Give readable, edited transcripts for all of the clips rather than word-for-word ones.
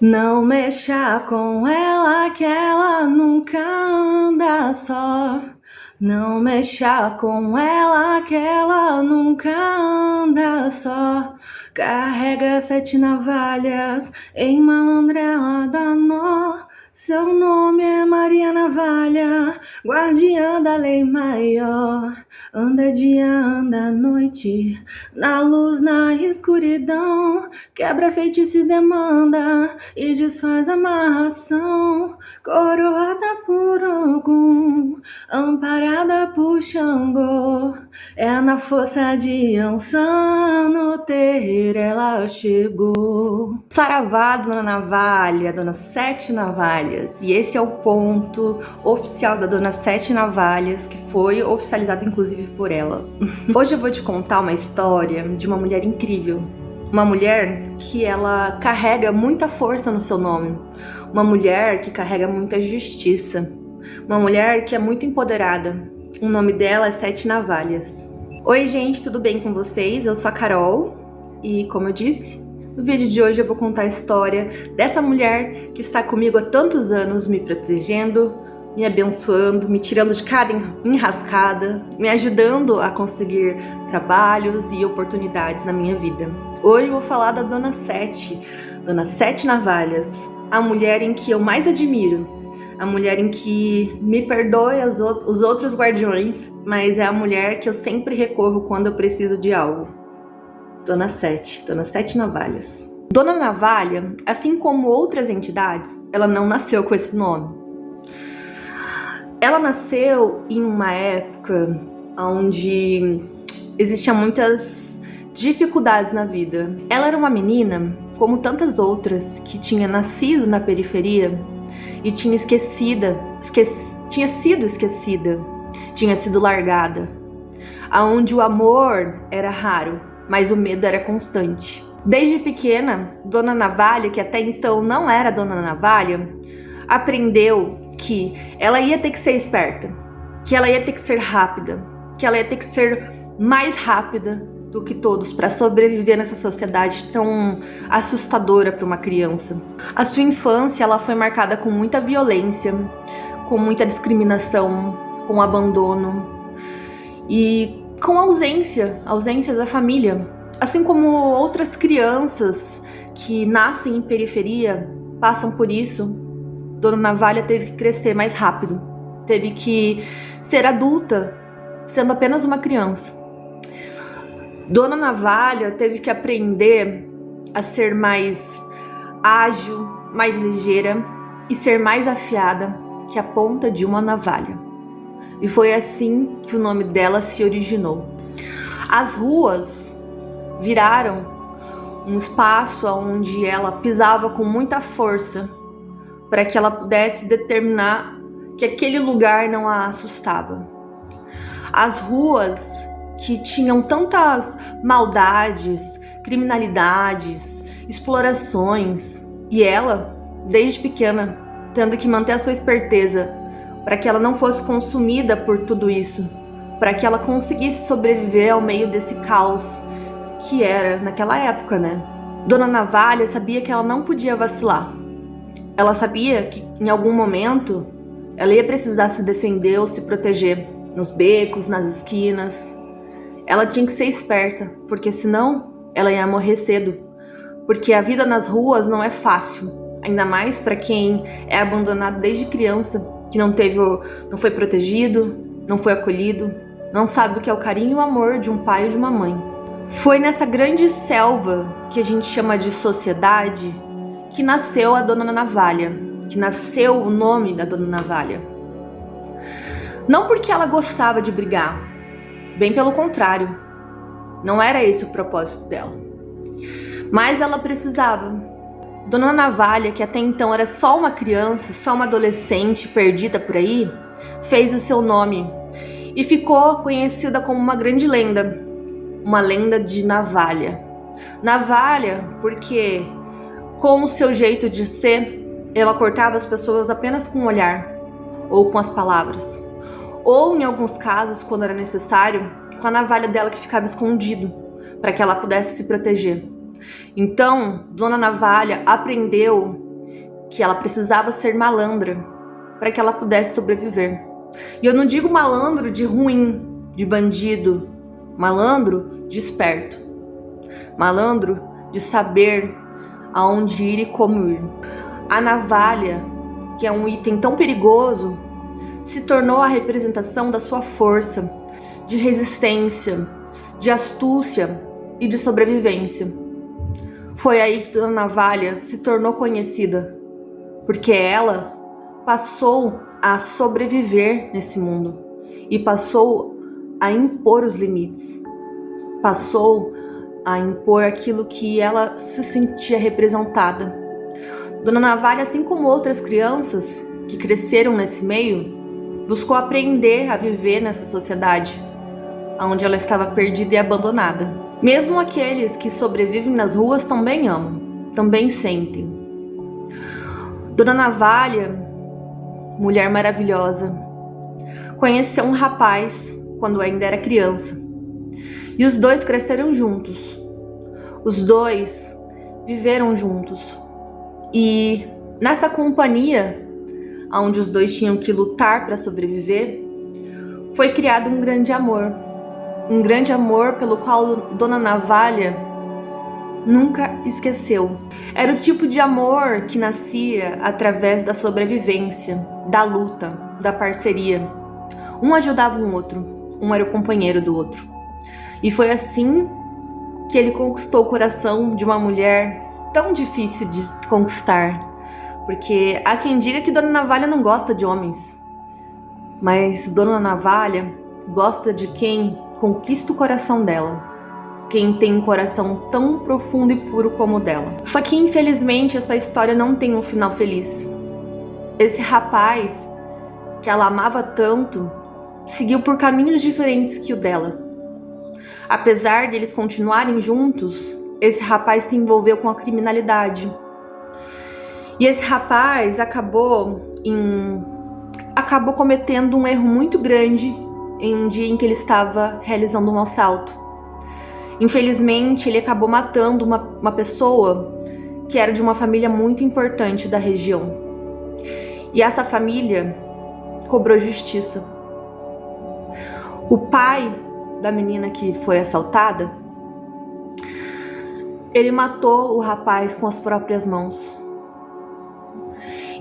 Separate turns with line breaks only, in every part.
Não mexa com ela que ela nunca anda só. Não mexa com ela que ela nunca anda só. Carrega 7 navalhas em malandrela da nó. Seu nome é Maria Navalha, guardiã da lei maior. Anda dia, anda noite, na luz, na escuridão. Quebra feitiço e demanda e desfaz amarração. Coroada por Ogum, amparada por Xangô. É na força de Ansan, no terreiro ela chegou. Saravá, Dona Navalha, Dona Sete Navalhas. E esse é o ponto oficial da Dona Sete Navalhas, que foi oficializado inclusive por ela. Hoje eu vou te contar uma história de uma mulher incrível. Uma mulher que ela carrega muita força no seu nome. Uma mulher que carrega muita justiça. Uma mulher que é muito empoderada. O nome dela é Sete Navalhas. Oi, gente, tudo bem com vocês? Eu sou a Carol e, como eu disse, no vídeo de hoje eu vou contar a história dessa mulher que está comigo há tantos anos, me protegendo, me abençoando, me tirando de cada enrascada, me ajudando a conseguir trabalhos e oportunidades na minha vida. Hoje eu vou falar da Dona Sete Navalhas, a mulher em que eu mais admiro, a mulher em que me perdoe os outros guardiões, mas é a mulher que eu sempre recorro quando eu preciso de algo. Dona Sete Navalhas. Dona Navalha, assim como outras entidades, ela não nasceu com esse nome. Ela nasceu em uma época onde existiam muitas dificuldades na vida. Ela era uma menina, como tantas outras, que tinha nascido na periferia e tinha sido esquecida, tinha sido largada, aonde o amor era raro, mas o medo era constante. Desde pequena, Dona Navalha, que até então não era Dona Navalha, aprendeu que ela ia ter que ser esperta, que ela ia ter que ser rápida, que ela ia ter que ser mais rápida do que todos para sobreviver nessa sociedade tão assustadora para uma criança. A sua infância ela foi marcada com muita violência, com muita discriminação, com abandono e com ausência da família. Assim como outras crianças que nascem em periferia passam por isso, Dona Navalha teve que crescer mais rápido, teve que ser adulta, sendo apenas uma criança. Dona Navalha teve que aprender a ser mais ágil, mais ligeira e ser mais afiada que a ponta de uma navalha. E foi assim que o nome dela se originou. As ruas viraram um espaço onde ela pisava com muita força para que ela pudesse determinar que aquele lugar não a assustava. As ruas que tinham tantas maldades, criminalidades, explorações, e ela, desde pequena, tendo que manter a sua esperteza para que ela não fosse consumida por tudo isso, para que ela conseguisse sobreviver ao meio desse caos que era naquela época, né? Dona Navalha sabia que ela não podia vacilar. Ela sabia que em algum momento ela ia precisar se defender ou se proteger nos becos, nas esquinas. Ela tinha que ser esperta, porque senão ela ia morrer cedo. Porque a vida nas ruas não é fácil, ainda mais para quem é abandonado desde criança, que não foi protegido, não foi acolhido, não sabe o que é o carinho e o amor de um pai ou de uma mãe. Foi nessa grande selva que a gente chama de sociedade que nasceu a Dona Navalha, que nasceu o nome da Dona Navalha. Não porque ela gostava de brigar, bem pelo contrário, não era esse o propósito dela. Mas ela precisava. Dona Navalha, que até então era só uma criança, só uma adolescente perdida por aí, fez o seu nome e ficou conhecida como uma grande lenda, uma lenda de Navalha. Navalha porque, com o seu jeito de ser, ela cortava as pessoas apenas com o olhar ou com as palavras. Ou, em alguns casos, quando era necessário, com a navalha dela que ficava escondido, para que ela pudesse se proteger. Então, Dona Navalha aprendeu que ela precisava ser malandra para que ela pudesse sobreviver. E eu não digo malandro de ruim, de bandido, malandro de esperto, malandro de saber aonde ir e como ir. A navalha, que é um item tão perigoso, se tornou a representação da sua força, de resistência, de astúcia e de sobrevivência. Foi aí que Dona Navalha se tornou conhecida, porque ela passou a sobreviver nesse mundo e passou a impor os limites, passou a impor aquilo que ela se sentia representada. Dona Navalha, assim como outras crianças que cresceram nesse meio, buscou aprender a viver nessa sociedade, onde ela estava perdida e abandonada. Mesmo aqueles que sobrevivem nas ruas também amam, também sentem. Dona Navalha, mulher maravilhosa, conheceu um rapaz quando ainda era criança. E os dois cresceram juntos. Os dois viveram juntos. E nessa companhia, onde os dois tinham que lutar para sobreviver, foi criado um grande amor. Um grande amor pelo qual Dona Navalha nunca esqueceu. Era o tipo de amor que nascia através da sobrevivência, da luta, da parceria. Um ajudava o outro, um era o companheiro do outro. E foi assim que ele conquistou o coração de uma mulher tão difícil de conquistar. Porque há quem diga que Dona Navalha não gosta de homens, mas Dona Navalha gosta de quem conquista o coração dela, quem tem um coração tão profundo e puro como o dela. Só que infelizmente essa história não tem um final feliz. Esse rapaz que ela amava tanto seguiu por caminhos diferentes que o dela. Apesar de eles continuarem juntos, esse rapaz se envolveu com a criminalidade. E esse rapaz acabou cometendo um erro muito grande em um dia em que ele estava realizando um assalto. Infelizmente, ele acabou matando uma pessoa que era de uma família muito importante da região. E essa família cobrou justiça. O pai da menina que foi assaltada, ele matou o rapaz com as próprias mãos.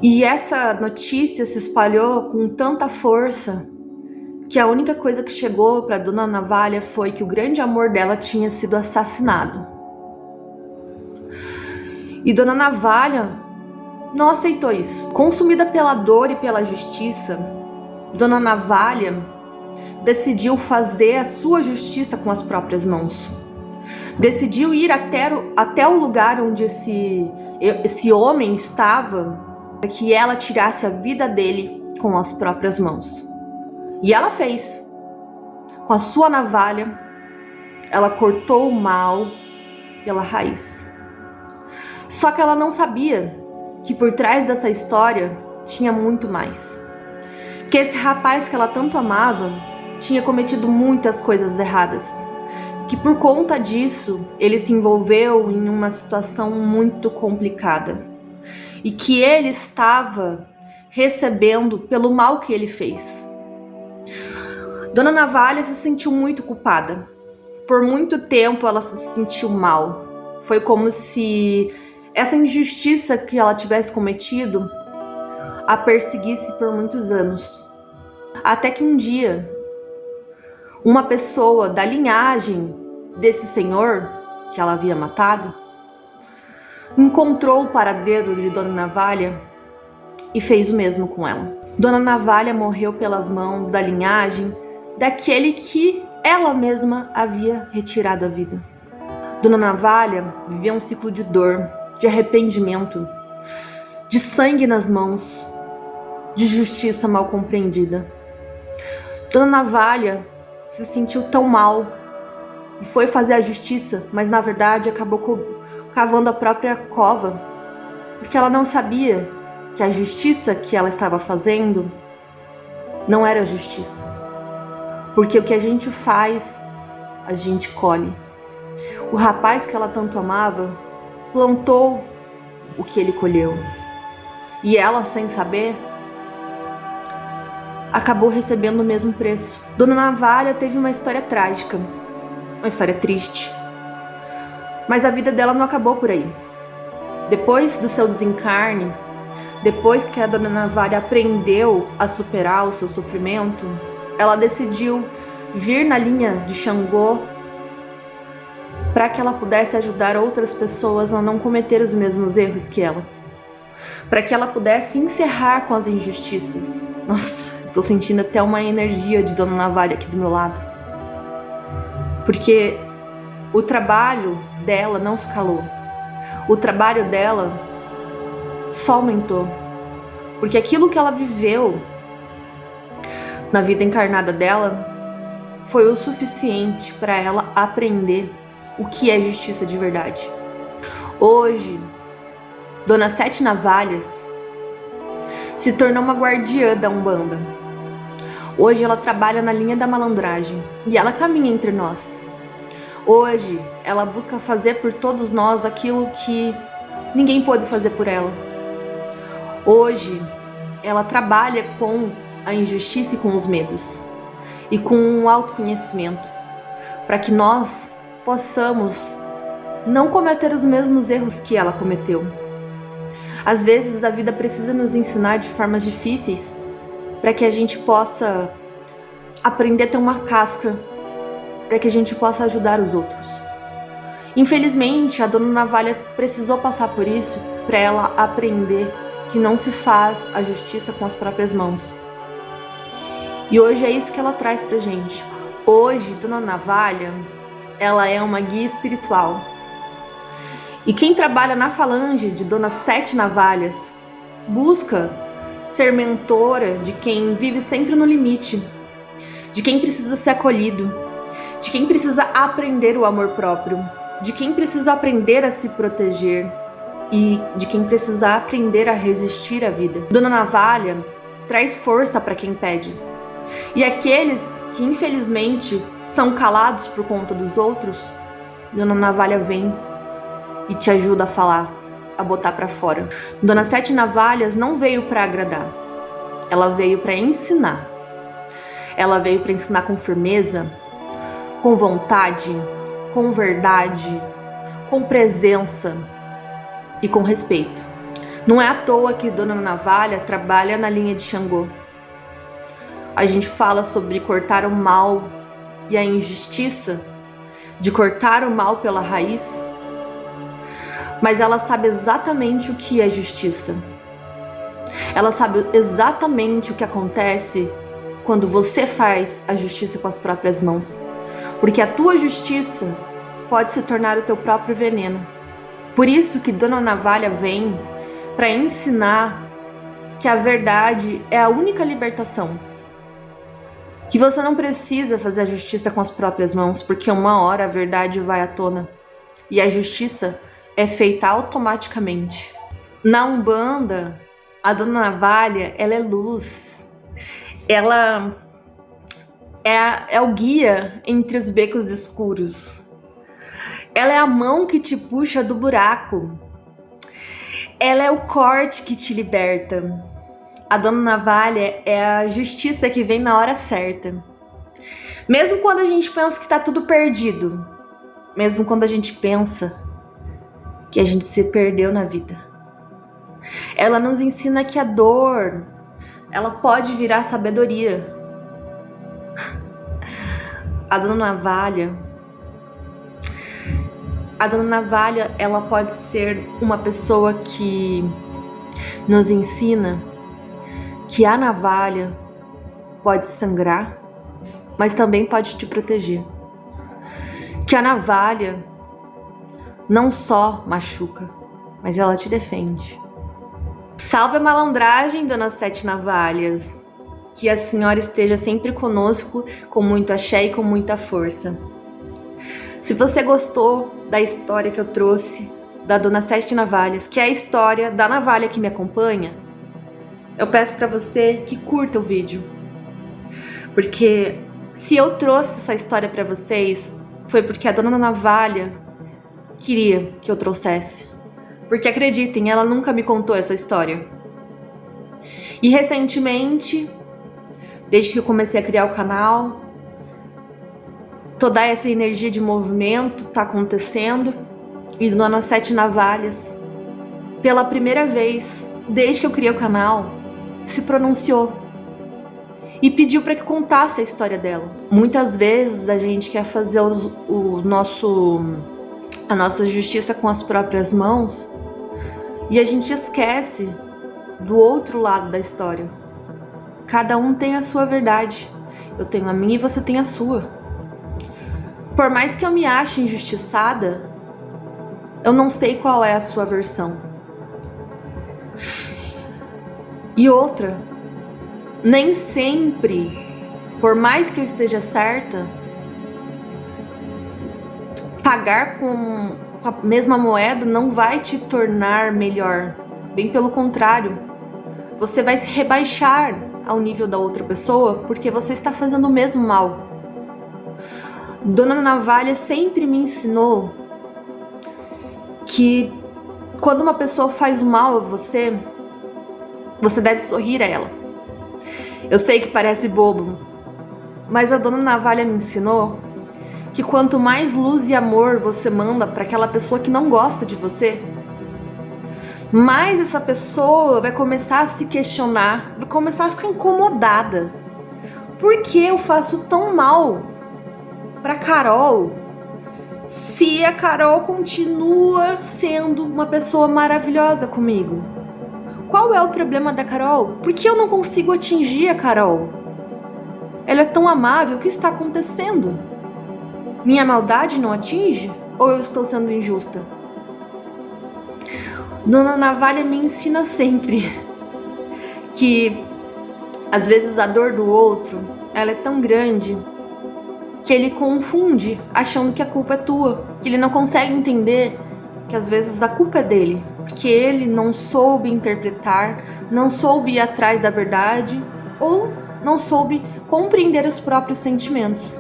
E essa notícia se espalhou com tanta força que a única coisa que chegou para Dona Navalha foi que o grande amor dela tinha sido assassinado. E Dona Navalha não aceitou isso. Consumida pela dor e pela justiça, Dona Navalha decidiu fazer a sua justiça com as próprias mãos. Decidiu ir até o lugar onde esse homem estava, para que ela tirasse a vida dele com as próprias mãos. E ela fez. Com a sua navalha, ela cortou o mal pela raiz. Só que ela não sabia que por trás dessa história tinha muito mais. Que esse rapaz que ela tanto amava tinha cometido muitas coisas erradas. Que por conta disso, ele se envolveu em uma situação muito complicada. E que ele estava recebendo pelo mal que ele fez. Dona Navalha se sentiu muito culpada. Por muito tempo ela se sentiu mal. Foi como se essa injustiça que ela tivesse cometido a perseguisse por muitos anos. Até que um dia, uma pessoa da linhagem desse senhor que ela havia matado encontrou o paradeiro de Dona Navalha e fez o mesmo com ela. Dona Navalha morreu pelas mãos da linhagem daquele que ela mesma havia retirado a vida. Dona Navalha vivia um ciclo de dor, de arrependimento, de sangue nas mãos, de justiça mal compreendida. Dona Navalha se sentiu tão mal e foi fazer a justiça, mas na verdade acabou cavando a própria cova, porque ela não sabia que a justiça que ela estava fazendo não era justiça. Porque o que a gente faz, a gente colhe. O rapaz que ela tanto amava plantou o que ele colheu. e ela, sem saber, acabou recebendo o mesmo preço. Dona Navalha teve uma história trágica, uma história triste, mas a vida dela não acabou por aí. Depois do seu desencarne, depois que a Dona Navalha aprendeu a superar o seu sofrimento, ela decidiu vir na linha de Xangô para que ela pudesse ajudar outras pessoas a não cometer os mesmos erros que ela, para que ela pudesse encerrar com as injustiças. Nossa, tô sentindo até uma energia de Dona Navalha aqui do meu lado, porque o trabalho dela não se calou, o trabalho dela só aumentou, porque aquilo que ela viveu na vida encarnada dela foi o suficiente para ela aprender o que é justiça de verdade. Hoje, Dona Sete Navalhas se tornou uma guardiã da Umbanda. Hoje ela trabalha na linha da malandragem e ela caminha entre nós. Hoje ela busca fazer por todos nós aquilo que ninguém pôde fazer por ela. Hoje ela trabalha com a injustiça e com os medos e com o autoconhecimento, para que nós possamos não cometer os mesmos erros que ela cometeu. Às vezes a vida precisa nos ensinar de formas difíceis para que a gente possa aprender a ter uma casca, para que a gente possa ajudar os outros. Infelizmente, a Dona Navalha precisou passar por isso para ela aprender que não se faz a justiça com as próprias mãos. E hoje é isso que ela traz pra gente. Hoje, Dona Navalha, ela é uma guia espiritual. E quem trabalha na falange de Dona Sete Navalhas busca ser mentora de quem vive sempre no limite, de quem precisa ser acolhido, de quem precisa aprender o amor próprio, de quem precisa aprender a se proteger e de quem precisa aprender a resistir à vida. Dona Navalha traz força para quem pede. E aqueles que infelizmente são calados por conta dos outros, Dona Navalha vem e te ajuda a falar, a botar para fora. Dona Sete Navalhas não veio para agradar, ela veio para ensinar. Ela veio para ensinar com firmeza, com vontade, com verdade, com presença e com respeito. Não é à toa que Dona Navalha trabalha na linha de Xangô. A gente fala sobre cortar o mal e a injustiça, de cortar o mal pela raiz, mas ela sabe exatamente o que é justiça. Ela sabe exatamente o que acontece quando você faz a justiça com as próprias mãos, porque a tua justiça pode se tornar o teu próprio veneno. Por isso que Dona Navalha vem para ensinar que a verdade é a única libertação, que você não precisa fazer a justiça com as próprias mãos, porque uma hora a verdade vai à tona e a justiça é feita automaticamente. Na Umbanda, a Dona Navalha, ela é luz, ela é o guia entre os becos escuros, ela é a mão que te puxa do buraco, ela é o corte que te liberta. A Dona Navalha é a justiça que vem na hora certa. Mesmo quando a gente pensa que tá tudo perdido, mesmo quando a gente pensa que a gente se perdeu na vida, ela nos ensina que a dor, ela pode virar sabedoria. A Dona Navalha, ela pode ser uma pessoa que nos ensina que a navalha pode sangrar, mas também pode te proteger. Que a navalha não só machuca, mas ela te defende. Salve a malandragem, Dona Sete Navalhas. Que a senhora esteja sempre conosco, com muito axé e com muita força. Se você gostou da história que eu trouxe da Dona Sete Navalhas, que é a história da navalha que me acompanha, eu peço para você que curta o vídeo, porque se eu trouxe essa história para vocês, foi porque a Dona Navalha queria que eu trouxesse. Porque acreditem, ela nunca me contou essa história. E recentemente, desde que eu comecei a criar o canal, toda essa energia de movimento tá acontecendo. E Dona Sete Navalhas, pela primeira vez, desde que eu criei o canal, se pronunciou e pediu para que contasse a história dela. Muitas vezes a gente quer fazer a nossa justiça com as próprias mãos e a gente esquece do outro lado da história. Cada um tem a sua verdade. Eu tenho a minha e você tem a sua. Por mais que eu me ache injustiçada, eu não sei qual é a sua versão. E outra, nem sempre, por mais que eu esteja certa, pagar com a mesma moeda não vai te tornar melhor. Bem pelo contrário, você vai se rebaixar ao nível da outra pessoa porque você está fazendo o mesmo mal. Dona Navalha sempre me ensinou que quando uma pessoa faz mal a você, você deve sorrir a ela. Eu sei que parece bobo, mas a Dona Navalha me ensinou que quanto mais luz e amor você manda para aquela pessoa que não gosta de você, mais essa pessoa vai começar a se questionar, vai começar a ficar incomodada. Por que eu faço tão mal para Carol? Se a Carol continua sendo uma pessoa maravilhosa comigo. Qual é o problema da Carol? Por que eu não consigo atingir a Carol? Ela é tão amável, o que está acontecendo? Minha maldade não atinge? Ou eu estou sendo injusta? Dona Navalha me ensina sempre que às vezes a dor do outro, ela é tão grande que ele confunde achando que a culpa é tua, que ele não consegue entender que às vezes a culpa é dele, porque ele não soube interpretar, não soube ir atrás da verdade ou não soube compreender os próprios sentimentos.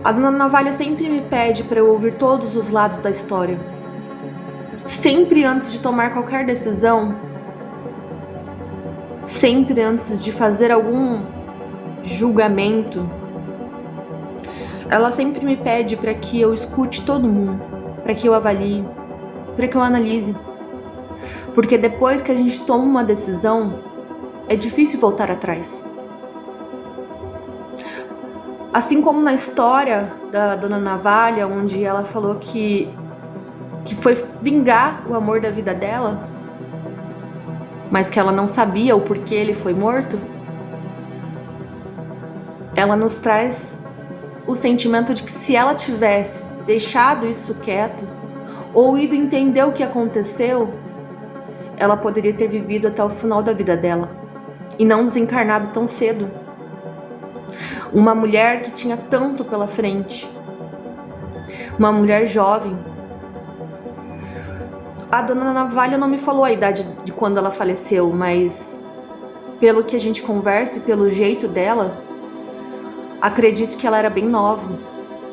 A Dona Navalha sempre me pede para eu ouvir todos os lados da história. Sempre antes de tomar qualquer decisão, sempre antes de fazer algum julgamento, ela sempre me pede para que eu escute todo mundo, para que eu avalie, para que eu analise, porque depois que a gente toma uma decisão, é difícil voltar atrás. Assim como na história da Dona Navalha, onde ela falou que foi vingar o amor da vida dela, mas que ela não sabia o porquê ele foi morto, ela nos traz o sentimento de que se ela tivesse deixado isso quieto, ou ido entender o que aconteceu, ela poderia ter vivido até o final da vida dela, e não desencarnado tão cedo. Uma mulher que tinha tanto pela frente, uma mulher jovem. A Dona Navalha não me falou a idade de quando ela faleceu, mas pelo que a gente conversa e pelo jeito dela, acredito que ela era bem nova,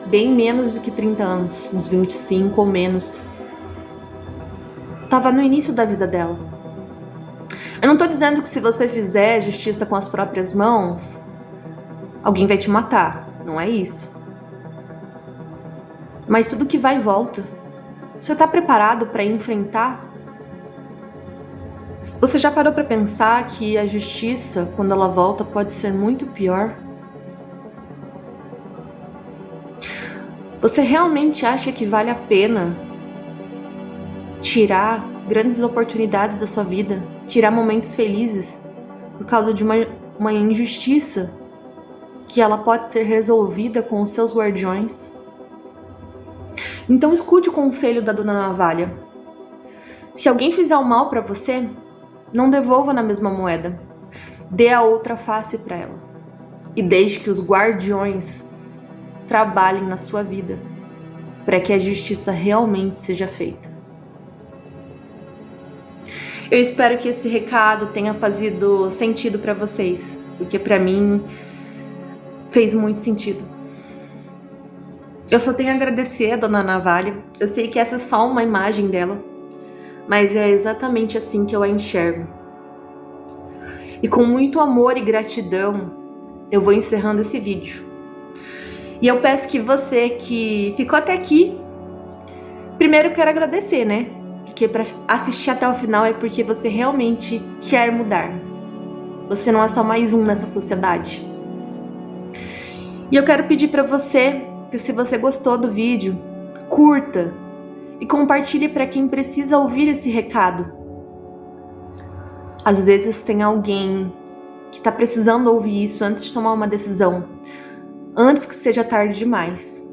bem menos do que 30 anos, uns 25 ou menos. Tava no início da vida dela. Eu não tô dizendo que se você fizer justiça com as próprias mãos, alguém vai te matar, não é isso. Mas tudo que vai e volta. Você tá preparado para enfrentar? Você já parou para pensar que a justiça, quando ela volta, pode ser muito pior? Você realmente acha que vale a pena tirar grandes oportunidades da sua vida, tirar momentos felizes por causa de uma injustiça que ela pode ser resolvida com os seus guardiões? Então escute o conselho da Dona Navalha. Se alguém fizer o mal para você, não devolva na mesma moeda. Dê a outra face para ela. E deixe que os guardiões trabalhem na sua vida para que a justiça realmente seja feita. Eu espero que esse recado tenha feito sentido para vocês, porque para mim fez muito sentido. Eu só tenho a agradecer a Dona Navalha. Eu sei que essa é só uma imagem dela, mas é exatamente assim que eu a enxergo. E com muito amor e gratidão, eu vou encerrando esse vídeo. E eu peço que você que ficou até aqui, primeiro eu quero agradecer, né? Porque para assistir até o final é porque você realmente quer mudar. Você não é só mais um nessa sociedade. E eu quero pedir para você que, se você gostou do vídeo, curta e compartilhe para quem precisa ouvir esse recado. Às vezes tem alguém que está precisando ouvir isso antes de tomar uma decisão, antes que seja tarde demais.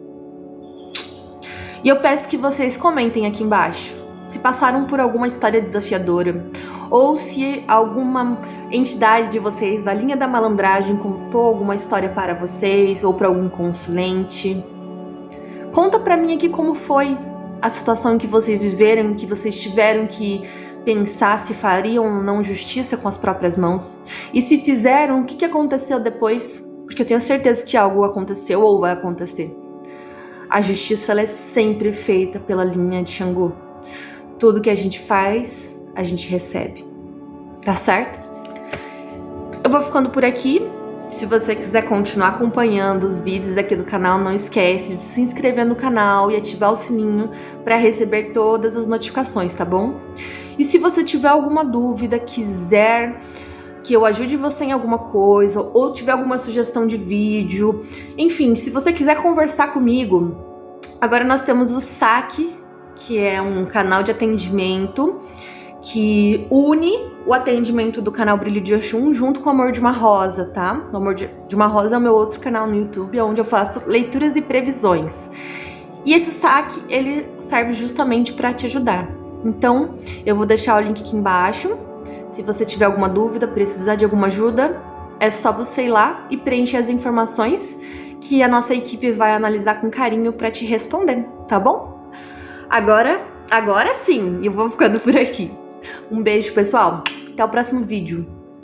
E eu peço que vocês comentem aqui embaixo se passaram por alguma história desafiadora, ou se alguma entidade de vocês da linha da malandragem contou alguma história para vocês, ou para algum consulente. Conta pra mim aqui como foi a situação que vocês viveram, que vocês tiveram que pensar se fariam ou não justiça com as próprias mãos. E se fizeram, o que aconteceu depois? Porque eu tenho certeza que algo aconteceu ou vai acontecer. A justiça, ela é sempre feita pela linha de Xangô. Tudo que a gente faz, a gente recebe. Tá certo? Eu vou ficando por aqui. Se você quiser continuar acompanhando os vídeos aqui do canal, não esquece de se inscrever no canal e ativar o sininho para receber todas as notificações, tá bom? E se você tiver alguma dúvida, quiser que eu ajude você em alguma coisa, ou tiver alguma sugestão de vídeo, enfim, se você quiser conversar comigo, agora nós temos o Saque, que é um canal de atendimento que une o atendimento do canal Brilho de Oxum junto com o Amor de uma Rosa, tá? O Amor de uma Rosa é o meu outro canal no YouTube, onde eu faço leituras e previsões. E esse saque, ele serve justamente para te ajudar. Então, eu vou deixar o link aqui embaixo. Se você tiver alguma dúvida, precisar de alguma ajuda, é só você ir lá e preencher as informações que a nossa equipe vai analisar com carinho para te responder, tá bom? Agora sim, eu vou ficando por aqui. Um beijo, pessoal. Até o próximo vídeo.